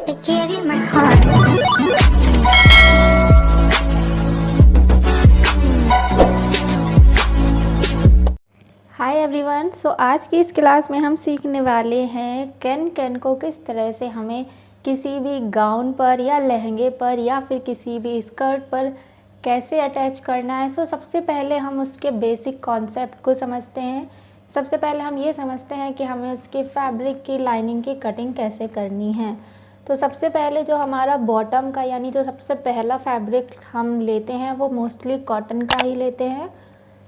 to give you my heart. Hi everyone. सो आज की इस क्लास में हम सीखने वाले हैं कैन को किस तरह से हमें किसी भी गाउन पर या लहंगे पर या फिर किसी भी स्कर्ट पर कैसे अटैच करना है। सो सबसे पहले हम उसके बेसिक कॉन्सेप्ट को समझते हैं। सबसे पहले हम ये समझते हैं कि हमें उसके फैब्रिक की लाइनिंग की कटिंग कैसे करनी है। तो सबसे पहले जो हमारा बॉटम का यानी जो सबसे पहला फैब्रिक हम लेते हैं वो मोस्टली कॉटन का ही लेते हैं।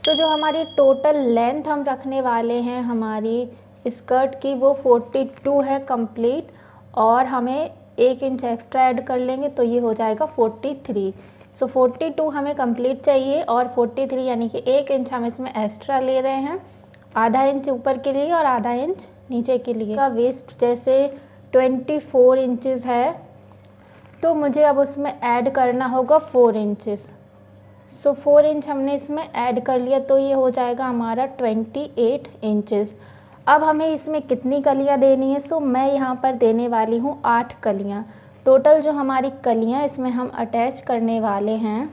तो जो हमारी टोटल लेंथ हम रखने वाले हैं हमारी स्कर्ट की वो 42 है कंप्लीट, और हमें 1 इंच एक्स्ट्रा ऐड कर लेंगे तो ये हो जाएगा 43। सो 42 हमें कंप्लीट चाहिए और 43 यानी कि 1 इंच हम इसमें एक्स्ट्रा ले रहे हैं, आधा इंच ऊपर के लिए और आधा इंच नीचे के लिए। का वेस्ट जैसे 24 इंचज़ है तो मुझे अब उसमें ऐड करना होगा 4 इंचज़। सो 4 इंच हमने इसमें ऐड कर लिया तो ये हो जाएगा हमारा 28 इंचज़। अब हमें इसमें कितनी कलियां देनी है? सो मैं यहाँ पर देने वाली हूँ 8 कलियां। टोटल जो हमारी कलियां इसमें हम अटैच करने वाले हैं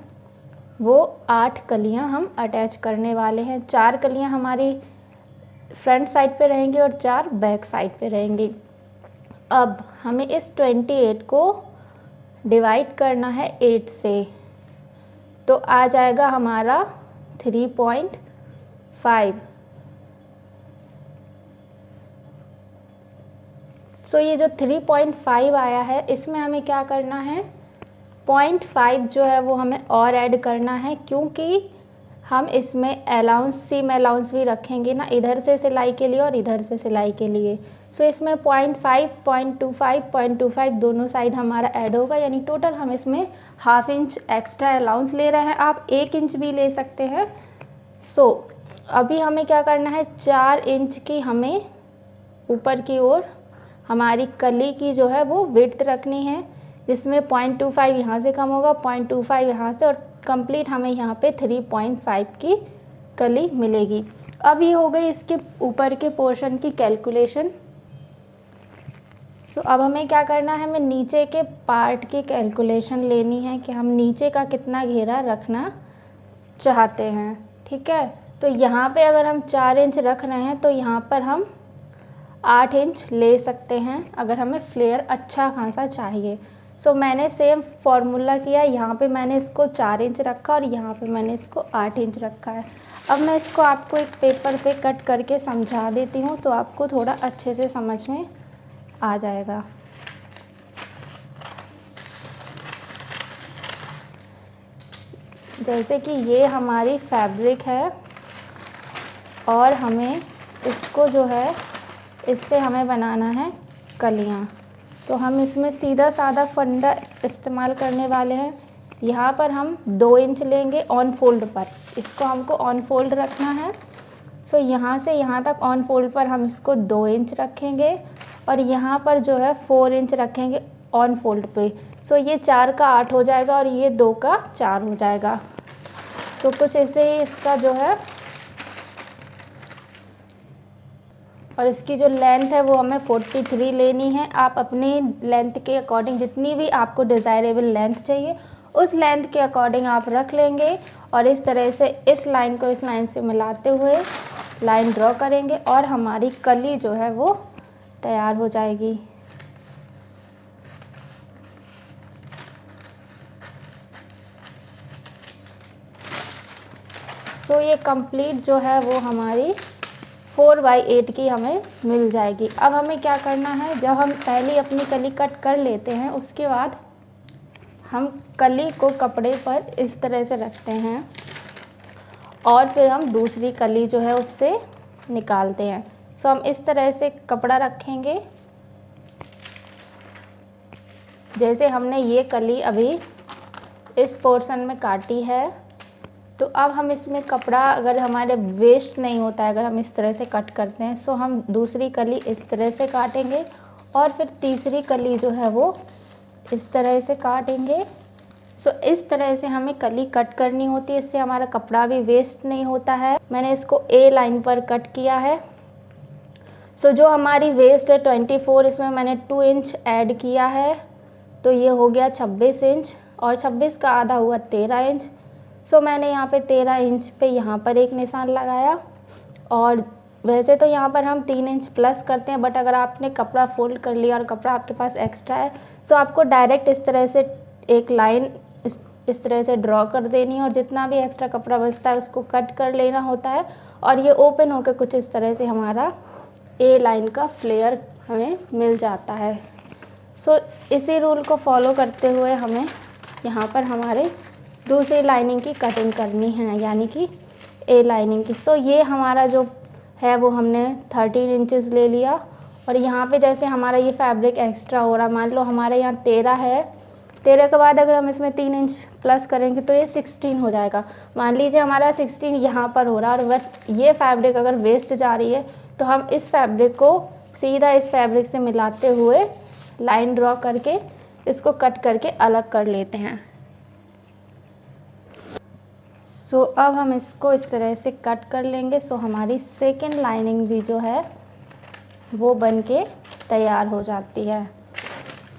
वो 8 कलियां हम अटैच करने वाले हैं। 4 कलियां हमारी फ्रंट साइड पे रहेंगी और 4 बैक साइड पे रहेंगी। अब हमें इस 28 को डिवाइड करना है 8 से, तो आ जाएगा हमारा 3.5। सो ये जो 3.5 आया है इसमें हमें क्या करना है, 0.5 जो है वो हमें और ऐड करना है, क्योंकि हम इसमें सीम अलाउंस भी रखेंगे ना, इधर से सिलाई के लिए और इधर से सिलाई के लिए। सो इसमें 0.5, 0.25 दोनों साइड हमारा ऐड होगा, यानी टोटल हम इसमें ½ इंच एक्स्ट्रा अलाउंस ले रहे हैं। आप 1 इंच भी ले सकते हैं। सो अभी हमें क्या करना है, 4 इंच की हमें ऊपर की ओर हमारी कली की जो है वो विड्थ रखनी है, जिसमें 0.25 यहाँ से कम होगा, 0.25 यहाँ से, और कंप्लीट हमें यहाँ पे 3.5 की कली मिलेगी। अब ये हो गई इसके ऊपर के पोर्शन की कैलकुलेशन। सो अब हमें क्या करना है, हमें नीचे के पार्ट की कैलकुलेशन लेनी है कि हम नीचे का कितना घेरा रखना चाहते हैं। ठीक है, तो यहाँ पे अगर हम 4 इंच रख रहे हैं तो यहाँ पर हम 8 इंच ले सकते हैं अगर हमें फ्लेयर अच्छा खासा चाहिए। सो मैंने सेम फॉर्मूला किया, यहाँ पे मैंने इसको 4 इंच रखा और यहाँ पे मैंने इसको 8 इंच रखा है। अब मैं इसको आपको एक पेपर पे कट करके समझा देती हूँ तो आपको थोड़ा अच्छे से समझ में आ जाएगा। जैसे कि ये हमारी फैब्रिक है और हमें इसको जो है इससे हमें बनाना है कलियाँ, तो हम इसमें सीधा साधा फंडा इस्तेमाल करने वाले हैं। यहाँ पर हम 2 इंच लेंगे ऑन फोल्ड पर, इसको हमको ऑन फोल्ड रखना है। सो यहाँ से यहाँ तक ऑन फोल्ड पर हम इसको 2 इंच रखेंगे और यहाँ पर जो है 4 इंच रखेंगे ऑन फोल्ड पे। सो ये 4 का 8 हो जाएगा और ये 2 का 4 हो जाएगा। तो कुछ ऐसे ही इसका जो है, और इसकी जो लेंथ है वो हमें 43 लेनी है। आप अपनी लेंथ के अकॉर्डिंग जितनी भी आपको डिज़ायरेबल लेंथ चाहिए उस लेंथ के अकॉर्डिंग आप रख लेंगे, और इस तरह से इस लाइन को इस लाइन से मिलाते हुए लाइन ड्रॉ करेंगे और हमारी कली जो है वो तैयार हो जाएगी। सो ये कंप्लीट जो है वो हमारी 4/8 की हमें मिल जाएगी। अब हमें क्या करना है, जब हम पहली अपनी कली कट कर लेते हैं उसके बाद हम कली को कपड़े पर इस तरह से रखते हैं और फिर हम दूसरी कली जो है उससे निकालते हैं। सो हम इस तरह से कपड़ा रखेंगे, जैसे हमने ये कली अभी इस पोर्शन में काटी है। तो अब हम इसमें कपड़ा, अगर हमारे वेस्ट नहीं होता है, अगर हम इस तरह से कट करते हैं, सो हम दूसरी कली इस तरह से काटेंगे और फिर तीसरी कली जो है वो इस तरह से काटेंगे। सो इस तरह से हमें कली कट करनी होती है, इससे हमारा कपड़ा भी वेस्ट नहीं होता है। मैंने इसको ए लाइन पर कट किया है। सो जो हमारी वेस्ट है 24, इसमें मैंने 2 इंच ऐड किया है तो ये हो गया 26 इंच और 26 का आधा हुआ 13 इंच। सो मैंने यहाँ पे 13 इंच पे यहाँ पर एक निशान लगाया। और वैसे तो यहाँ पर हम 3 इंच प्लस करते हैं, बट अगर आपने कपड़ा फोल्ड कर लिया और कपड़ा आपके पास एक्स्ट्रा है तो आपको डायरेक्ट इस तरह से एक लाइन इस तरह से ड्रॉ कर देनी है और जितना भी एक्स्ट्रा कपड़ा बचता है उसको कट कर लेना होता है। और ये ओपन होकर कुछ इस तरह से हमारा ए लाइन का फ्लेयर हमें मिल जाता है। सो इसी रूल को फॉलो करते हुए हमें यहाँ पर हमारे दूसरी लाइनिंग की कटिंग करनी है, यानी कि ए लाइनिंग की। सो ये हमारा जो है वो हमने 13 इंचेस ले लिया। और यहाँ पे जैसे हमारा ये फैब्रिक एक्स्ट्रा हो रहा, मान लो हमारे यहाँ 13 है, 13 के बाद अगर हम इसमें 3 इंच प्लस करेंगे तो ये 16 हो जाएगा। मान लीजिए हमारा 16 यहाँ पर हो रहा है और बस ये फैब्रिक अगर वेस्ट जा रही है तो हम इस फैब्रिक को सीधा इस फैब्रिक से मिलाते हुए लाइन ड्रॉ करके इसको कट करके अलग कर लेते हैं। सो अब हम इसको इस तरह से कट कर लेंगे। सो हमारी सेकेंड लाइनिंग भी जो है वो बन के तैयार हो जाती है।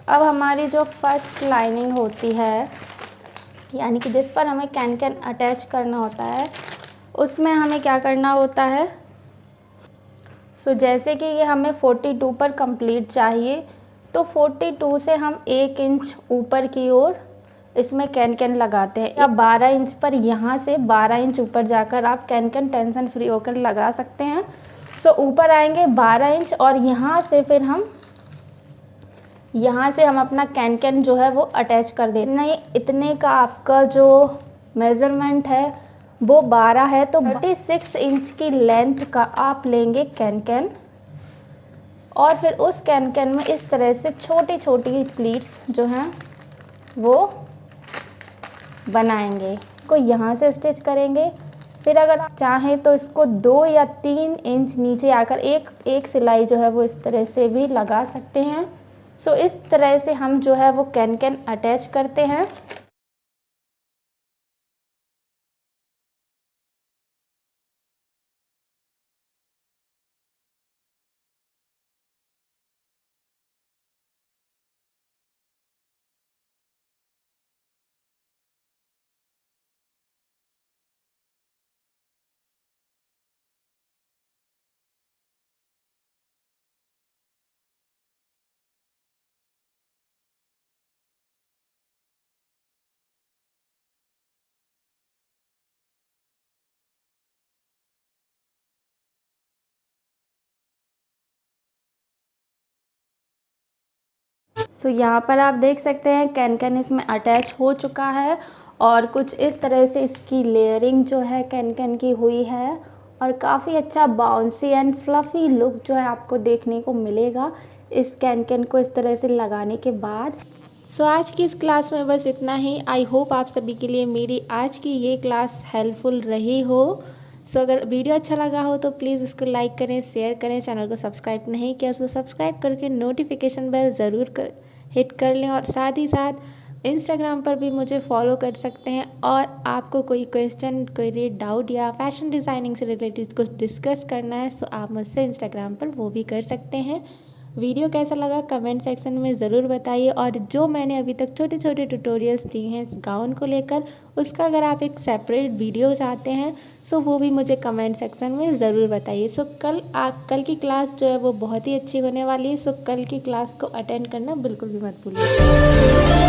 अब हमारी जो फर्स्ट लाइनिंग होती है, यानी कि जिस पर हमें कैन अटैच करना होता है, उसमें हमें क्या करना होता है। सो जैसे कि ये हमें 42 पर कंप्लीट चाहिए, तो 42 से हम 1 इंच ऊपर की ओर इसमें कैन लगाते हैं। या 12 इंच पर यहाँ से 12 इंच ऊपर जाकर आप कैन टेंशन फ्री होकर लगा सकते हैं। सो ऊपर आएंगे 12 इंच और यहाँ से फिर हम अपना कैन जो है वो अटैच कर देते हैं। इतने का आपका जो मेज़रमेंट है वो 12 है, तो 36 इंच की लेंथ का आप लेंगे कैन और फिर उस कैन में इस तरह से छोटी छोटी प्लीट्स जो हैं वो बनाएंगे, को यहाँ से स्टिच करेंगे। फिर अगर आप चाहें तो इसको 2 या 3 इंच नीचे आकर एक सिलाई जो है वो इस तरह से भी लगा सकते हैं। सो इस तरह से हम जो है वो कैन अटैच करते हैं। सो यहाँ पर आप देख सकते हैं कैन इसमें अटैच हो चुका है और कुछ इस तरह से इसकी लेयरिंग जो है कैन की हुई है और काफ़ी अच्छा बाउंसी एंड फ्लफ़ी लुक जो है आपको देखने को मिलेगा इस कैन को इस तरह से लगाने के बाद। सो आज की इस क्लास में बस इतना ही। आई होप आप सभी के लिए मेरी आज की ये क्लास हेल्पफुल रही हो। सो अगर वीडियो अच्छा लगा हो तो प्लीज़ इसको लाइक करें, शेयर करें। चैनल को सब्सक्राइब नहीं किया तो सब्सक्राइब करके नोटिफिकेशन बेल ज़रूर हिट कर लें और साथ ही साथ इंस्टाग्राम पर भी मुझे फॉलो कर सकते हैं। और आपको कोई क्वेश्चन, कोई डाउट या फैशन डिज़ाइनिंग से रिलेटेड कुछ डिस्कस करना है तो आप मुझसे इंस्टाग्राम पर वो भी कर सकते हैं। वीडियो कैसा लगा कमेंट सेक्शन में ज़रूर बताइए और जो मैंने अभी तक छोटे छोटे ट्यूटोरियल्स दिए हैं इस गाउन को लेकर, उसका अगर आप एक सेपरेट वीडियो चाहते हैं सो वो भी मुझे कमेंट सेक्शन में ज़रूर बताइए। सो कल की क्लास जो है वो बहुत ही अच्छी होने वाली है। सो कल की क्लास को अटेंड करना बिल्कुल भी मत भूलिए।